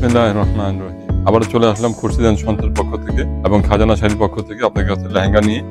বিসমিল্লাহির রহমানির রহিম। আবার চলে আসলাম খুরশিদান সন্তার পক্ষ থেকে এবং খাজানা শাড়ির পক্ষ থেকে আপনাদের কাছে লেহেঙ্গা নিয়ে।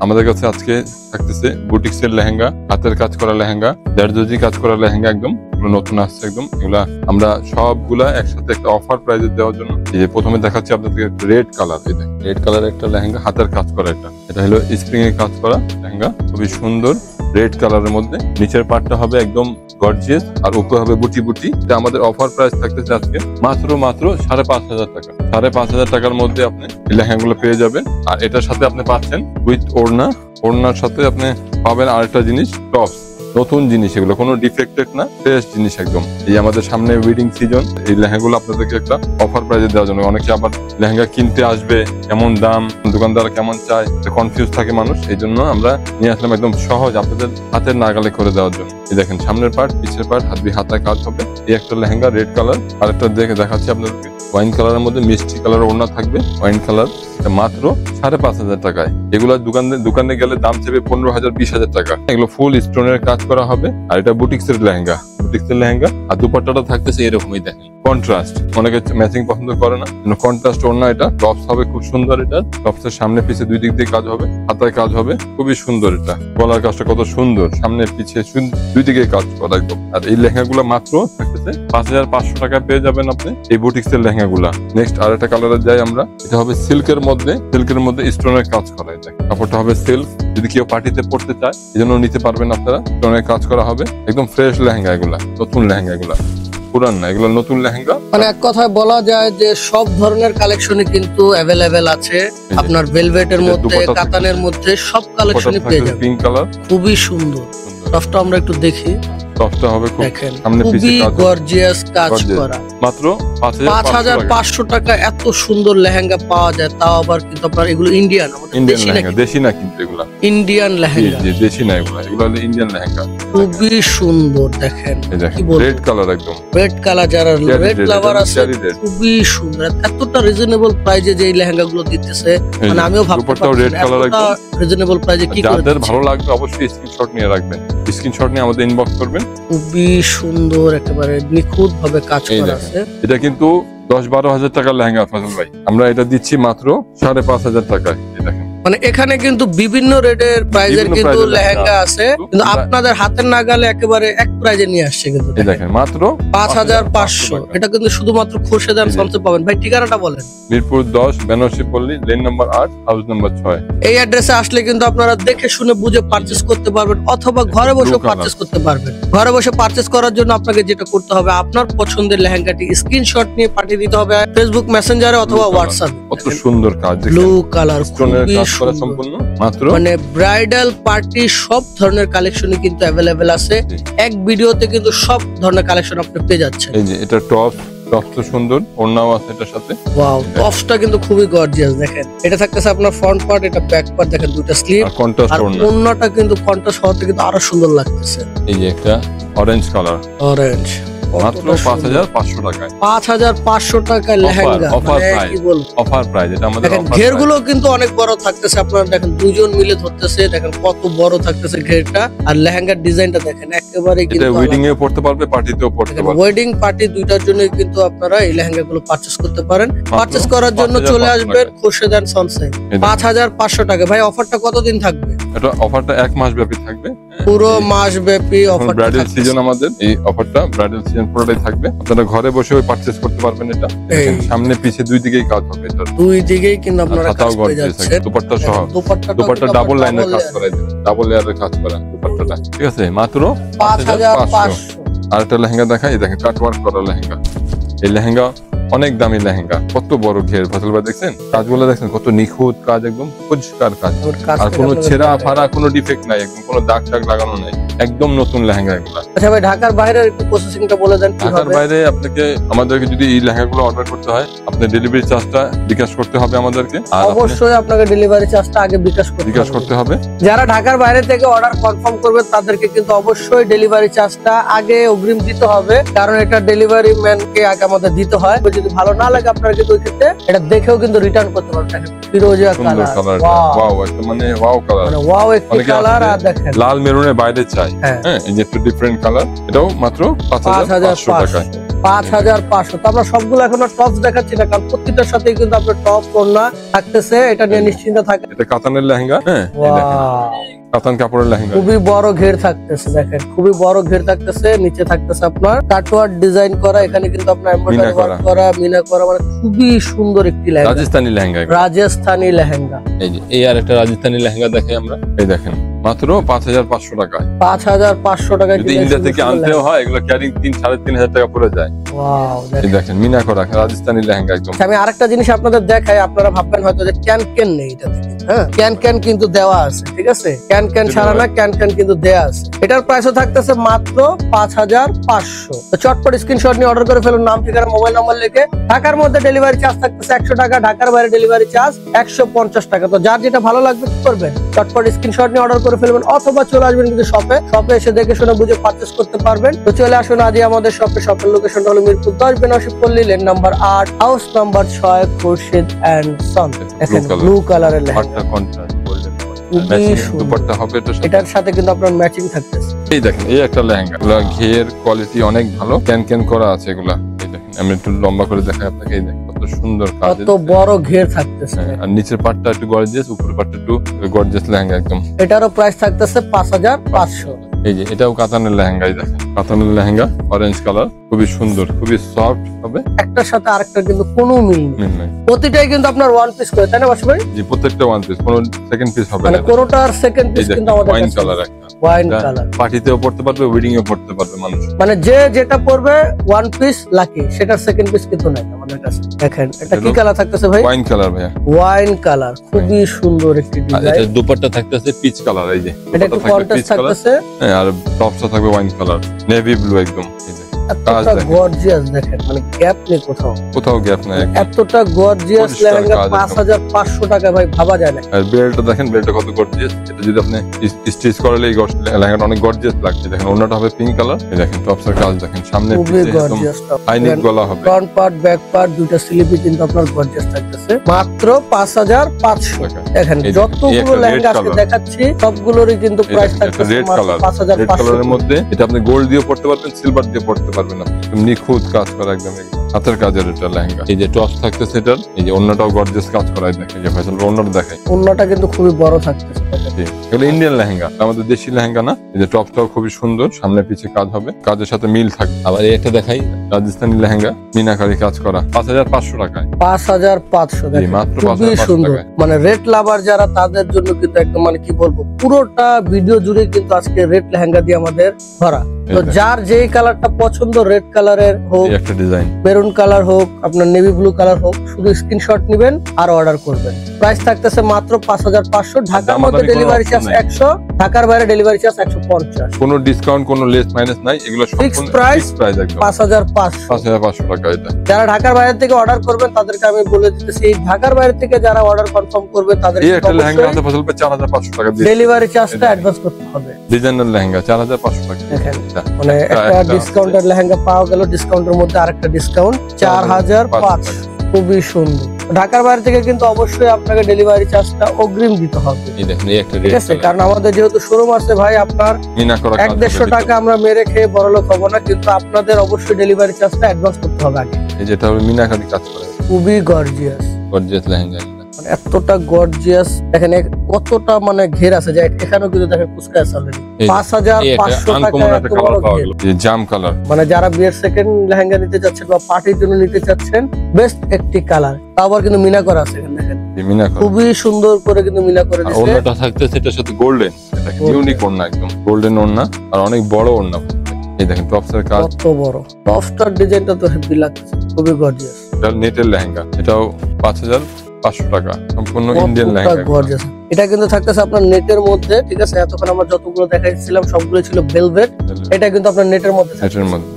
আমাদের কাছে আজকে থাকতেছে বুটিক্সের লেহেঙ্গা, হাতের কাজ করা লেহেঙ্গা, জারদোজি কাজ করা লেহেঙ্গা, একদম নতুন আসছে একদম। এগুলা আমরা সবগুলা একসাথে একটা অফার প্রাইজে দেওয়ার জন্য এই যে প্রথমে দেখাচ্ছি আপনাদেরকে রেড কালার। এই দেখেন রেড কালার একটা লেহেঙ্গা, হাতের কাজ করা। এটা হলো স্প্রিং এর কাজ করা লেহেঙ্গা, খুবই সুন্দর রেড কালারের মধ্যে। নিচের পার্টটা হবে একদম গর্জিয়াস আর উপরে হবে বুটি বুটি। এটা আমাদের অফার প্রাইস থাকতেছে আজকে মাত্র 5,500 টাকা। 5,500 টাকার মধ্যে আপনি এই লেহেঙ্গাগুলো পেয়ে যাবেন। আর এটার সাথে আপনি পাচ্ছেন উইথ ওড়না, ওড়নার সাথে আপনি পাবেন আরেকটা জিনিস, টপস। নতুন জিনিস, এগুলো কোনো ডিফেক্টেড না, ফ্রেশ জিনিস একদম। এই আমাদের সামনে ওয়েডিং সিজন, এই লেহেঙ্গাগুলো আপনাদেরকে একটা অফার প্রাইজে দেওয়ার জন্য। অনেকে আবার লেহেঙ্গা কিনতে আসবে, কেমন দাম, দোকানদার কেমন চায়, কনফিউজ থাকে মানুষ। এই জন্য আমরা নিয়ে আসলাম একদম সহজ আপনাদের হাতের নাগালে করে দেওয়ার জন্য। এই দেখেন সামনের পার্ট, পিছের পার্ট, হাতায় কাজ হবে। এই একটা লেহেঙ্গা রেড কালার, আর একটা দেখাচ্ছি আপনাদেরকে ওয়াইন কালারের মধ্যে মিষ্টি কালার ওড়না থাকবে, ওয়াইন কালার। মাত্র 5,500 টাকায়। এগুলো দোকানে গেলে দাম চেপে 15,000 20,000 টাকা। এগুলো ফুল স্টোনের কাজ করা হবে। আর এটা বুটিক্সের লেহেঙ্গা, আর দুপাট্টাটা থাকতেছে এরকমই দেখেন কন্ট্রাস্ট। অনেকে ম্যাচিং পছন্দ করে না, কন্ট্রাস্ট ওড়না। এটা টপস হবে খুব সুন্দর। এটা টপসের সামনে পিছে দুই দিক দিয়ে কাজ হবে, হাতায় কাজ হবে, খুবই সুন্দর। এটা গলার কাজটা কত সুন্দর, সামনে পিছে দুই দিকে কাজ করা একদম। আর এই লেহেঙ্গাগুলো মাত্র থাকতেছে 5,500 টাকায় পেয়ে যাবেন আপনি এই বুটিক্সের লেহেঙ্গাগুলা। নেক্সট আর একটা কালারে যাই আমরা। এটা হবে সিল্কের মধ্যে স্টোনের কাজ করা। এটা কাপড়টা হবে সিল্ক। যদি কেউ পার্টিতে পড়তে চায় এই জন্য নিতে পারবেন আপনারা। স্টোনের কাজ করা হবে, একদম ফ্রেশ লেহেঙ্গা এগুলা, নতুন লেহেঙ্গা এগুলা, পুরান না, এগুলো নতুন লেহেঙ্গা। মানে এক কথায় বলা যায় যে সব ধরনের কালেকশনই কিন্তু অ্যাভেলেবেল আছে। আপনার ভেলভেটের মধ্যে, কাতানের মধ্যে সব কালেকশনই পেয়ে যাবেন। পিঙ্ক কালার, খুবই সুন্দর। টপটা আমরা একটু দেখি। টপটা হবে খুবই গর্জিয়াস কাজ করা। মাত্র 5,500 টাকা এত সুন্দর লেহেঙ্গা পাওয়া যায়। তাও আবার কিন্তু আপনার এগুলো ইন্ডিয়ান লেহেঙ্গা, দেশি না কিন্তু এগুলা ইন্ডিয়ান লেহেঙ্গা, দেশি না এগুলো হলো ইন্ডিয়ান লেহেঙ্গা। খুবই সুন্দর। দেখেন রেড কালার, একদম রেড কালার। যারা রেড লাভার আছে খুবই সুন্দর। এতটা রিজনেবল প্রাইজে যে লেহেঙ্গা গুলো দিতেছে, মানে আমিও ভাবতে রেড কালার একদম রিজনেবল প্রাইজে কি করে। যাদের ভালো লাগবে অবশ্যই স্ক্রিনশট নিয়ে রাখবেন, স্ক্রিনশট নিয়ে আমাদের ইনবক্স করবেন। খুবই সুন্দর, একেবারে নিখুঁত ভাবে কাজ করা আছে। এটা কিন্তু 10-12 হাজার টাকার লেহেঙ্গা ফজল ভাই, আমরা এটা দিচ্ছি মাত্র 5,500 টাকায়। দেখেন মানে এখানে কিন্তু বিভিন্ন রেটের প্রাইজের কিন্তু লেহেঙ্গা আছে, কিন্তু আপনাদের হাতের নাগালে একেবারে এক প্রাইজে নিয়ে আসছে। কিন্তু দেখেন মাত্র 5,500। এটা কিন্তু শুধুমাত্র খুরশিদান সন্তে পাবেন। ভাই ঠিকানাটা বলেন। Mirpur 10 Benarasi Palli, lane number 8, house number 6। এই অ্যাড্রেসে আসলে কিন্তু আপনারা দেখে শুনে বুঝে পারচেজ করতে পারবেন, অথবা ঘরে বসে পারচেজ করতে পারবেন। ঘরে বসে পারচেজ করার জন্য আপনাকে যেটা করতে হবে, আপনার পছন্দের লেহেঙ্গাটি স্ক্রিনশট নিয়ে পাঠিয়ে দিতে হবে ফেসবুক মেসেঞ্জারে অথবা হোয়াটসঅ্যাপে। কত সুন্দর কাজ, ব্লু কালার, সম্পূর্ণ মাত্র। মানে ব্রাইডাল পার্টি সব ধরনের কালেকশনই কিন্তু অ্যাভেলেবেল আছে। এক ভিডিওতে কিন্তু সব ধরনের কালেকশন আপনি পেয়ে যাচ্ছেন। এই যে এটা টপ তো সুন্দর, ওড়নাও আছে এটার সাথে। ওয়াও, টপসটা কিন্তু খুবই গর্জিয়াস। দেখেন এটা থাকতেছে আপনার ফ্রন্ট পার্ট, এটা ব্যাক পার্ট। দেখেন দুটো স্লিভ, আর ওড়নাটা কিন্তু কন্ট্রাস্ট হওয়াতে কিন্তু আরো সুন্দর লাগতেছে। এই যে একটা অরেঞ্জ কালার, অরেঞ্জ, মাত্র 5,500 টাকায়। 5,500 টাকায় লেহেঙ্গা, কি বলবো অফার প্রাইস। এটা আমাদের দেখেন ঘেরগুলো কিন্তু অনেক বড় থাকতেছে। আপনারা দেখেন দুইজন মিলে ধরতেছে, দেখেন কত বড় থাকতেছে ঘেরটা। আর লেহেঙ্গার ডিজাইনটা দেখেন একেবারে কিন্তু ওয়েডিং এ পড়তে পারবে, পার্টিতেও পড়তে পারবে। ওয়েডিং পার্টি দুইটার জন্যই কিন্তু আপনারা এই লেহেঙ্গা গুলো পারচেজ করতে পারেন। পারচেজ করার জন্য চলে আসবেন খুরশিদান সনসাই। 5,500 টাকা। ভাই অফারটা কতদিন থাকবে? এটা অফারটা 1 মাস ব্যাপী থাকবে, পুরো মাস ব্যাপী অফার। ব্রাইডাল সিজন আমাদের এই অফারটা, ব্রাইডাল সিজন পুরোটাই থাকবে। আপনারা ঘরে বসে পারচেজ করতে পারবেন। এটা সামনে পিছে দুই দিকেই কাজ হবে, এটা দুই দিকেই কিন্তু আপনারা কাজ পেয়ে যাচ্ছেন। দুপাট্টা সহ, দুপাট্টা ডাবল লাইনের কাজ করা, ডাবল লেয়ারের কাজ করা দুপাট্টাটা। ঠিক আছে, মাত্র 5,500। আর একটা লেহেঙ্গা দেখাই, দেখেন কাটওয়ার্ক করা লেহেঙ্গা। এই লেহেঙ্গা অনেক দামি লেহেঙ্গা, কত বড় ঘের ফসল ভাই, দেখছেন কাজগুলো, দেখছেন কত নিখুঁত কাজ, একদম পরিষ্কার কাজ। আর কোনো ছেঁড়া ফাড়া, কোনো ডিফেক্ট নাই, একদম কোনো দাগ টাগ লাগানো নাই, একদম নতুন লেহেঙ্গা এগুলা। আচ্ছা ভাই, ঢাকার বাইরে একটু প্রসেসিংটা বলে দেন। ঢাকার বাইরে আপনাকে, আমাদেরকে যদি এই লেহেঙ্গাগুলো অর্ডার করতে হয়, আপনি ডেলিভারি চার্জটা বিকাশ করতে হবে আমাদেরকে। আর অবশ্যই আপনাকে ডেলিভারি চার্জটা আগে বিকাশ করতে হবে। যারা ঢাকার বাইরে থেকে অর্ডার কনফার্ম করবে তাদেরকে কিন্তু অবশ্যই ডেলিভারি চার্জটা আগে অগ্রিম দিতে হবে, কারণ এটা ডেলিভারি ম্যানকে আগে আমাদের দিতে হয়। যদি ভালো না লাগে আপনারা কিন্তু ওই ক্ষেত্রে এটা দেখেও কিন্তু রিটার্ন করতে পারবেন। ফিরোজা কালার, ওয়াও, একটা মানে ওয়াও কালার, মানে ওয়াও একটা কালার। আর দেখেন লাল মেরুনের বাইরে চাই, হ্যাঁ এই যে একটু ডিফারেন্ট কালার। এটাও মাত্র 5,500 টাকায়। 5500। তো আমরা সবগুলো এখন টপস দেখাচ্ছি না, কারণ প্রত্যেকটার সাথেই কিন্তু আপনার টপ ওড়না থাকতেছে, এটা নিয়ে নিশ্চিন্ত থাকে। এটা কাতানের লেহেঙ্গা, হ্যাঁ কাতান কাপড়ের লেহেঙ্গা, খুবই বড় ঘের থাকতেছে, দেখেন খুবই বড় ঘের থাকতেছে, নিচে থাকতেছে আপনার কাটওয়ার্ক ডিজাইন করা, এখানে কিন্তু আপনার এমব্রয়ডারি ওয়ার্ক করা, মিনা করা, মানে খুবই সুন্দর একটি লেহেঙ্গা, রাজস্থানি লেহেঙ্গা। রাজস্থানি লেহেঙ্গা। এই যে এই আর একটা রাজস্থানি লেহেঙ্গা দেখাই আমরা, এই দেখেন মাত্র 5500 টাকায়। 5500 টাকায় যদি ইন্ডিয়া থেকে আনতেও হয় এগুলো ক্যারিং 3-3500 টাকা পড়ে যায়। ওয়াও, এই দেখেন মিনা করা রাজস্থানি লেহেঙ্গা একদম। আমি আরেকটা জিনিস আপনাদের দেখাই, আপনারা ভাববেন হয়তো যে ক্যান নেই এটাতে, হ্যাঁ ক্যান কিন্তু দেওয়া আছে, ঠিক আছে, ক্যান ছাড়া না, ক্যান কিন্তু দেওয়া আছে। এটার প্রাইসও থাকতেছে মাত্র 5500। তো চটপট স্ক্রিনশট নিয়ে অর্ডার করে ফেলুন, নাম ঠিকানা মোবাইল নাম্বার লিখে। ঢাকার মধ্যে ডেলিভারি চার্জ থাকতেছে 100 টাকা, ঢাকার বাইরে ডেলিভারি চার্জ 150 টাকা। তো যার যেটা ভালো লাগবে কি করবেন, চটপট স্ক্রিনশট নিয়ে অর্ডার করে ফেলবেন, অথবা চলে আসবেন কিন্তু শপে এসে দেখে শুনে বুঝে পারচেজ করতে পারবেন। তো চলে আসুন আজই আমাদের শপের লোকেশনটা হলো Mirpur 10 Benarasi Palli, lane number 8, house number 6, Khurshid and son. দেখেন ব্লু কালারের লেহেঙ্গা, দুপাট্টা হবে এটার সাথে কিন্তু আপনার ম্যাচিং থাকতেছে। এই দেখেন এই একটা লেহেঙ্গা, ঘের কোয়ালিটি অনেক ভালো, ক্যান করা আছে এগুলা। এই দেখেন আমি একটু লম্বা করে দেখাই আপনাকে, এই দেখেন কত সুন্দর কাজ, কত বড় ঘের থাকতেছে। আর নিচের পাটটা একটু গর্জিয়াস, উপরের পাটটা একটু গর্জিয়াস লেহেঙ্গা একদম। এটারও প্রাইস থাকতেছে 5500। এই যে এটাও কাতানের লেহেঙ্গা, এই দেখেন কাতানের লেহেঙ্গা, অরেঞ্জ কালার, খুবই সুন্দর, খুবই সফট হবে, একটার সাথে আরেকটা কিন্তু কোনো মিল নেই, প্রতিটাই কিন্তু আপনার ওয়ান পিস করে, তাই না বাসু ভাই? জি প্রত্যেকটা ওয়ান পিস, কোনো সেকেন্ড পিস হবে মানে না, কোনোটার সেকেন্ড পিস কিন্তু আমাদের ওয়াইন কাছে কালার একটা, ওয়াইন কালার, পার্টিতেও পড়তে পারবে, ওয়েডিং এও পড়তে পারবে মানুষ, মানে যে যেটা পরবে ওয়ান পিস লাকি, সেটার সেকেন্ড পিস কিন্তু নাই আমাদের কাছে। দেখেন এটা কি কালার থাকতেছে ভাই? ওয়াইন কালার ভাইয়া, ওয়াইন কালার, খুবই সুন্দর একটি আর ডিজাইন। এটা দুপাট্টা থাকতেছে পিচ কালার, এই যে এটা একটু কন্ট্রাস্ট থাকতেছে, হ্যাঁ, আর টপসটা থাকবে ওয়াইন কালার, নেভি ব্লু একদম। এই যে এতটা গর্জিয়াস, দেখেন মানে গ্যাপ নেই কোথাও গ্যাপ নাই, এতটা গর্জিয়াস লেহেঙ্গা 5500 টাকা ভাই, ভাবা যায় না। আর বেল্টটা দেখেন, বেল্টটা কত গর্জিয়াস, এটা যদি আপনি স্টিচ করালে এই লেহেঙ্গাটা অনেক গর্জিয়াস লাগছে। দেখেন ওড়নাটা হবে পিঙ্ক কালার, এই দেখেন টপসের কাজ দেখেন, সামনে খুবই গর্জিয়াস টপ, হাইনেক গলা হবে, ফ্রন্ট পার্ট ব্যাক পার্ট দুইটা স্লিপই কিন্তু আপনার গর্জিয়াস থাকতেছে, মাত্র 5500 টাকা। দেখেন যতগুলো লেহেঙ্গা আজকে দেখাচ্ছি সবগুলোরই কিন্তু প্রাইস থাকতেছে রেড মাত্র কালার, 5500 কালারের মধ্যে। এটা আপনি গোল্ড দিয়ে পড়তে পারবেন, সিলভার দিয়ে পড়তে পারবেন, আপনি নিখুঁত কাজ করা একদম হাতের কাজের এটা লেহেঙ্গা। এই যে টপস থাকতেছে এটার, এই যে অন্যটাও গর্জিয়াস কাজ করা, দেখেন যে ফয়সাল অন্যটা দেখাই, অন্যটা কিন্তু খুবই বড় থাকতেছে। এগুলো ইন্ডিয়ান লেহেঙ্গা, আমাদের দেশি লেহেঙ্গা না। এই যে টপসটাও খুবই সুন্দর, সামনে পিছে কাজ হবে, কাজের সাথে মিল থাকবে। আবার এই একটা দেখাই, রাজস্থানি লেহেঙ্গা, মিনাকারি কাজ করা, 5500 টাকায়। 5500 জি, মাত্র খুবই 5500 সুন্দর, টাকায়। মানে রেড লাভার যারা, তাদের জন্য কিন্তু একদম মানে কি বলবো, পুরোটা ভিডিও জুড়ে কিন্তু আজকে রেড লেহেঙ্গা দিয়ে আমাদের ভরা। তো যার যেই কালারটা পছন্দ, রেড কালারের হোক, এই একটা ডিজাইন, মেরুন কালার হোক, আপনার নেভি ব্লু কালার হোক, শুধু স্ক্রিনশট নেবেন আর অর্ডার করবেন। প্রাইস থাকতেছে মাত্র 5500, ঢাকার মধ্যে ডেলিভারি চার্জ 100, ঢাকার বাইরে ডেলিভারি চার্জ 150। কোনো ডিসকাউন্ট, কোনো লেস মাইনাস নাই, এগুলো ফিক্সড প্রাইস একদম 5500। 5500 টাকা এটা। যারা ঢাকার বাইরে থেকে অর্ডার করবেন তাদেরকে আমি বলে দিতেছি, এই ঢাকার বাইরে থেকে যারা অর্ডার কনফার্ম করবে তাদেরকে এই একটা লেহেঙ্গা আছে ফসল পে 4500 টাকা দিয়ে ডেলিভারি চার্জটা অ্যাডভান্স করতে হবে। ডিজাইনার লেহেঙ্গা 4500 টাকা। দেখেন মানে একটা ডিসকাউন্টের লেহেঙ্গা পাওয়া গেল, ডিসকাউন্টের মধ্যে আরেকটা ডিসকাউন্ট 4500, খুবই সুন্দর। ঢাকার বাইরে থেকে কিন্তু অবশ্যই আপনাকে ডেলিভারি চার্জটা অগ্রিম দিতে হবে। এই দেখেন এই একটা ঠিক আছে, কারণ আমাদের যেহেতু শোরুম আছে ভাই, আপনার মিনা করা 150 টাকা আমরা মেরে খেয়ে বড়লোক হবো না, কিন্তু আপনাদের অবশ্যই ডেলিভারি চার্জটা অ্যাডভান্স করতে হবে আগে। এই যেটা হবে মিনাকারি কাজ করে, খুবই গর্জিয়াস, গর্জিয়াস লেহেঙ্গা, মানে এতটা গর্জিয়াস। দেখেন কতটা মানে ঘের আছে, যে এখানেও কিন্তু দেখেন কুচকা আছে অলরেডি। 5500 টাকা এত বড় ঘের। এই জাম কালার, মানে যারা বিয়ের সেকেন্ড লেহেঙ্গা নিতে চাচ্ছেন বা পার্টির জন্য নিতে চাচ্ছেন, বেস্ট একটি কালার, তারপর কিন্তু মিনা করা আছে এখানে, দেখেন এই মিনা করা খুবই সুন্দর করে কিন্তু মিনা করে দিয়েছে। ওড়নাটা থাকতে সেটার সাথে গোল্ডেন, এটা ইউনিক ওড়না, একদম গোল্ডেন ওড়না, আর অনেক বড় ওড়না। এই দেখেন টপসের কাজ কত বড়, টপসটার ডিজাইনটা তো হেভি লাগছে, খুবই গর্জিয়াস। এটা নেটের লেহেঙ্গা, এটাও 5500 টাকা, সম্পূর্ণ ইন্ডিয়ান লেহেঙ্গা। গর্জিয়াস, এটা কিন্তু থাকতেছে আপনার নেটের মধ্যে। ঠিক আছে, এতক্ষণ আমরা যতগুলো দেখাইছিলাম সবগুলো ছিল ভেলভেট, এটা কিন্তু আপনার নেটের মধ্যে। নেটের মধ্যে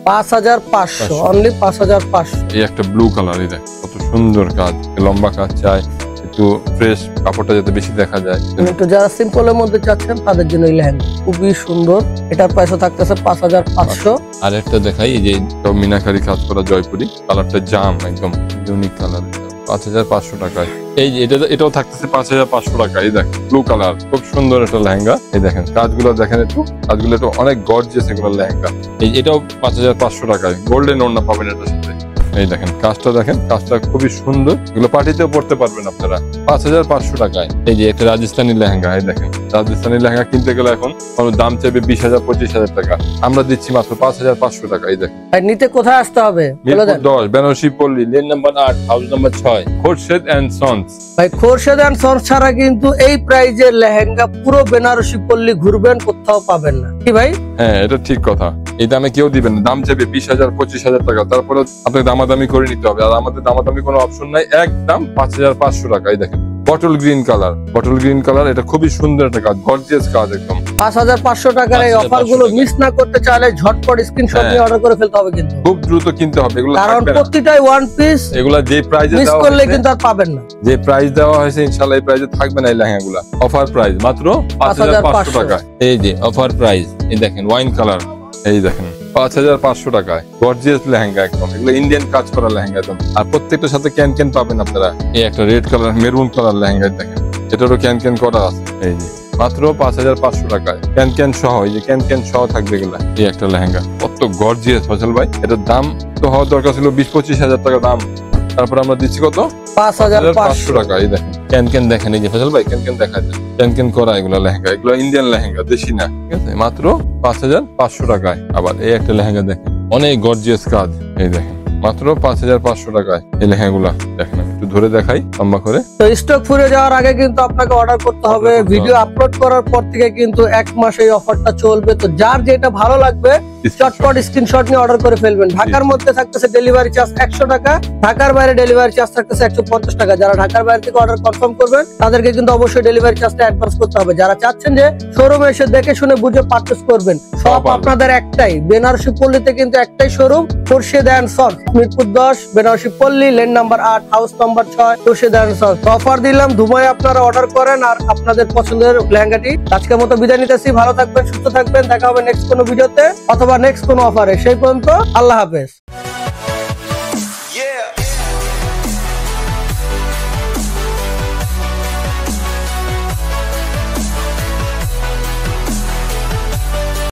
5500, অনলি 5500। এই একটা ব্লু কালার, এই দেখ কত সুন্দর কাজ, লম্বা কাজ চাই, একটু ফ্রেশ কাপড়টা যাতে বেশি দেখা যায়। একটু যারা সিম্পলের মধ্যে চাচ্ছেন তাদের জন্য এই লেহেঙ্গা খুবই সুন্দর, এটার প্রাইসও থাকতেছে 5500। আর একটা দেখাই, এই যে মিনাকারি কাজ করা জয়পুরি, কালারটা জাম, একদম ইউনিক কালার, 5500 টাকায়। এই যে এটাও থাকতেছে 5500 টাকা। এই দেখেন ব্লু কালার, খুব সুন্দর একটা লেহেঙ্গা। এই দেখেন কাজগুলো দেখেন একটু, কাজগুলো একটু অনেক গর্জিয়াস এগুলো লেহেঙ্গা। এটাও 5500 টাকায়, গোল্ডেন ওড়না পাবেন এটার সাথে। এই দেখেন কাজটা, দেখেন কাজটা খুবই সুন্দর, এগুলো পার্টিতেও পড়তে পারবেন আপনারা 5500 টাকায়। এই যে একটা রাজস্থানী লেহেঙ্গা, এই দেখেন রাজস্থানী লেহেঙ্গা কিনতে গেলে এখন কোনো দাম চাইবে 20000 25000 টাকা, আমরা দিচ্ছি মাত্র 5500 টাকা। এই দেখেন নিতে কোথায় আসতে হবে বলে মিরপুর দেন। 10 Benarasi Palli, lane number 8, house number 6, Khorshed and sons. ভাই খোরশেদ এন্ড সন্স ছাড়া কিন্তু এই প্রাইজের লেহেঙ্গা পুরো বেনারসি পল্লী ঘুরবেন, কোথাও পাবেন না, কি ভাই? হ্যাঁ, এটা ঠিক কথা। এই দামে কেউ দিবেন না, দাম চাইবে 20000 25000 টাকা, তারপরে আপনাকে দামাদামি করে নিতে হবে। আর আমাদের দামাদামি কোনো অপশন নাই, একদম 5500 টাকা। এই দেখেন bottle green colour, bottle green colour, এটা খুবই সুন্দর একটা কাজ, গর্জিয়াস কাজ একদম। 5500 টাকার এই 5500 অফার গুলো টাকা। মিস না করতে চাইলে ঝটপট স্ক্রিনশট নিয়ে অর্ডার করে ফেলতে হবে কিন্তু, খুব দ্রুত কিনতে হবে, এগুলো কারণ থাকবে না। প্রতিটাই ওয়ান পিস, এগুলা যে প্রাইজে মিস দেওয়া করলে হয়েছে, কিন্তু আর পাবেন না। যে প্রাইস দেওয়া হয়েছে ইনশাআল্লাহ এই প্রাইজে থাকবে না এই লেহেঙ্গাগুলা। অফার প্রাইস মাত্র 5500 টাকা। এই যে অফার প্রাইস, এই দেখেন ওয়াইন কালার, এই দেখেন 5500 টাকায় গর্জিয়াস লেহেঙ্গা একদম, এগুলো ইন্ডিয়ান কাজ করা লেহেঙ্গা একদম। আর প্রত্যেকটার সাথে ক্যান ক্যান পাবেন আপনারা। এই একটা red colour, maroon colour lehenga দেখেন, এটারও ক্যান ক্যান করা আছে। এই যে মাত্র 5500 টাকায় ক্যান ক্যান সহ, এই যে ক্যান ক্যান সহ থাকবে এগুলা। এই একটা লেহেঙ্গা কত গর্জিয়াস ফজল ভাই, এটার দাম তো হওয়ার দরকার ছিল 20-25 টাকা দাম, তারপর আমরা দিচ্ছি কত? 5500 টাকা। এই দেখেন ক্যান ক্যান দেখেন, এই যে ফজল ভাই ক্যান ক্যান দেখা যায়, ক্যান ক্যান করা এগুলো লেহেঙ্গা, এগুলো ইন্ডিয়ান লেহেঙ্গা, দেশি না, ঠিক আছে? মাত্র 5500 টাকায়। আবার এই একটা লেহেঙ্গা দেখেন, অনেক গর্জিয়াস কাজ, এই দেখেন মাত্র 5500 টাকায় এই লেহেঙ্গাগুলা দেখেন। আমি একটু ধরে দেখাই লম্বা করে। তো স্টক ফুরে যাওয়ার আগে কিন্তু আপনাকে অর্ডার করতে হবে। Order করতে ভিডিও আপলোড করার পর থেকে কিন্তু 1 মাস এই অফারটা চলবে। তো যার যেটা ভালো লাগবে চটপট স্ক্রিনশট নিয়ে অর্ডার করে ফেলবেন। ঢাকার মধ্যে থাকতেছে ডেলিভারি চার্জ 100 টাকা, ঢাকার বাইরে ডেলিভারি চার্জ থাকতেছে 150 টাকা। যারা ঢাকার বাইরে থেকে অর্ডার কনফার্ম করবেন তাদেরকে কিন্তু অবশ্যই ডেলিভারি চার্জটা অ্যাডভান্স করতে হবে। যারা চাচ্ছেন যে শোরুমে এসে দেখে শুনে বুঝে পারচেজ করবেন, সব আপনাদের একটাই, বেনারসি পল্লীতে কিন্তু একটাই showroom, Khorshed and sons, Mirpur 10 Benarasi Palli, lane number 8, house number 6, Khorshed and sons. Offer দিলাম, ধুমায় আপনারা অর্ডার করেন আর আপনাদের পছন্দের লেহেঙ্গাটি। আজকের মতো বিদায় নিতেছি, ভালো থাকবেন, সুস্থ থাকবেন, দেখা হবে নেক্সট কোনো ভিডিওতে অথবা নেক্সট কোনো অফারে। সেই পর্যন্ত আল্লাহ হাফেজ।